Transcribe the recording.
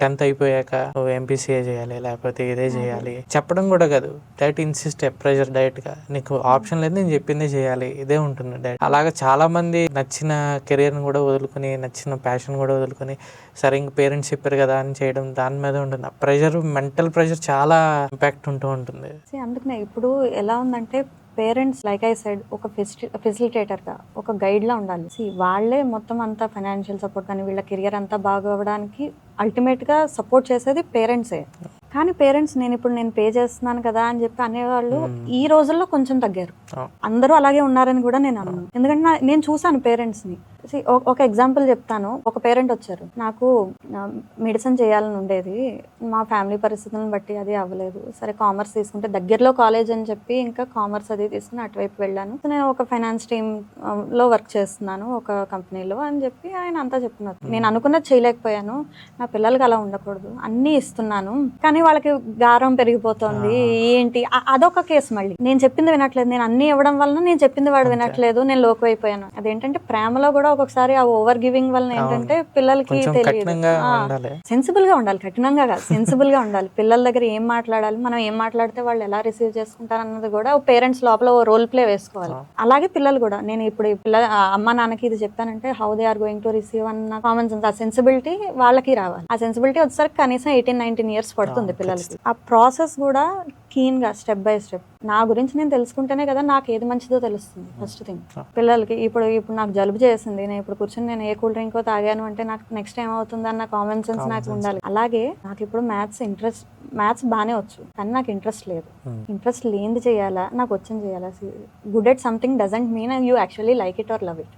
10th అయిపోయాక నువ్వు MPCA చేయాలి లేకపోతే ఇదే చేయాలి చెప్పడం కూడా కాదు, డైరెక్ట్ ఇన్సిస్ట్ ప్రెషర్ డైరెక్ట్ గా నీకు ఆప్షన్ లేదు, నేను చెప్పిందే చేయాలి, ఇదే ఉంటుంది డైరెక్ట్. అలాగా చాలా మంది నచ్చిన కెరీర్ని కూడా వదులుకొని, నచ్చిన ప్యాషన్ కూడా వదులుకొని, సరే ఇంక పేరెంట్స్ చెప్పారు కదా అని చేయడం, దాని మీద ఉంటుంది. ప్రెషర్, మెంటల్ ప్రెషర్ చాలా ఇంపాక్ట్ ఉంటూ ఉంటుంది. అందుకనే ఇప్పుడు ఎలా ఉందంటే పేరెంట్స్ లైక్ ఐ సైడ్ ఒక ఫెసిలిటేటర్గా, ఒక గైడ్లా ఉండాలి. వాళ్ళే మొత్తం అంతా ఫైనాన్షియల్ సపోర్ట్ కానీ వీళ్ళ కెరియర్ అంతా బాగా అవ్వడానికి అల్టిమేట్గా సపోర్ట్ చేసేది పేరెంట్సే. కానీ పేరెంట్స్ నేను పే చేస్తున్నాను కదా అని చెప్పి అనేవాళ్ళు ఈ రోజుల్లో కొంచెం తగ్గారు. అందరూ అలాగే ఉన్నారని కూడా నేను అన్నాను, ఎందుకంటే నేను చూసాను పేరెంట్స్ని. ఒక ఎగ్జాంపుల్ చెప్తాను. ఒక పేరెంట్ వచ్చారు, నాకు మెడిసిన్ చేయాలని ఉండేది, మా ఫ్యామిలీ పరిస్థితులను బట్టి అది అవ్వలేదు, సరే కామర్స్ తీసుకుంటే దగ్గరలో కాలేజ్ అని చెప్పి ఇంకా కామర్స్ అది తీసుకుని అటువైపు వెళ్ళాను, నేను ఒక ఫైనాన్స్ టీమ్ లో వర్క్ చేస్తున్నాను ఒక కంపెనీలో అని చెప్పి ఆయన అంతా చెప్తున్నారు. నేను అనుకున్నది చేయలేకపోయాను, నా పిల్లలకి అలా ఉండకూడదు, అన్నీ ఇస్తున్నాను కానీ వాళ్ళకి గారం పెరిగిపోతుంది ఏంటి, అదొక కేసు. మళ్ళీ నేను చెప్పింది వినట్లేదు, నేను అన్ని ఇవ్వడం వలన నేను చెప్పింది వాడు వినట్లేదు, నేను లోకు అయిపోయాను. అదేంటంటే ప్రేమలో కూడా ఒక్కొక్కసారి ఆ ఓవర్ గివింగ్ వలన ఏంటంటే పిల్లలకి తెలియదు. సెన్సిబుల్ గా ఉండాలి, కఠినంగా కాదు, సెన్సిబుల్ గా ఉండాలి. పిల్లల దగ్గర ఏం మాట్లాడాలి, మనం ఏం మాట్లాడితే వాళ్ళు ఎలా రిసీవ్ చేసుకుంటారు అన్నది కూడా పేరెంట్స్ లోపల రోల్ ప్లే వేసుకోవాలి. అలాగే పిల్లలు కూడా, నేను ఇప్పుడు అమ్మ నాన్నకి ఇది చెప్పానంటే how they are going to receive అన్న కామన్ సెన్స్, ఆ సెన్సిబిలిటీ వాళ్ళకి రావాలి. ఆ సెన్సిబిలిటీ వచ్చేసరికి కనీసం 18-19 years పడుతుంది పిల్లలకి. ఆ ప్రాసెస్ కూడా కీన్ గా స్టెప్ బై స్టెప్, నా గురించి నేను తెలుసుకుంటేనే కదా నాకు ఏది మంచిదో తెలుస్తుంది. ఫస్ట్ థింగ్ పిల్లలకి ఇప్పుడు నాకు జలుబు చేసింది, నేను ఇప్పుడు కూర్చొని నేను ఏ కూల్ డ్రింక్ తాగాను అంటే నాకు నెక్స్ట్ ఏమవుతుంది అన్న కామన్ సెన్స్ నాకు ఉండాలి. అలాగే నాకు ఇప్పుడు మ్యాథ్స్ బాగానే వచ్చు కానీ నాకు ఇంట్రెస్ట్ లేదు. ఇంట్రెస్ట్ లేనిది చేయాలా, నాకు వచ్చింది చేయాలా. Good at something doesn't mean you actually like it or love it.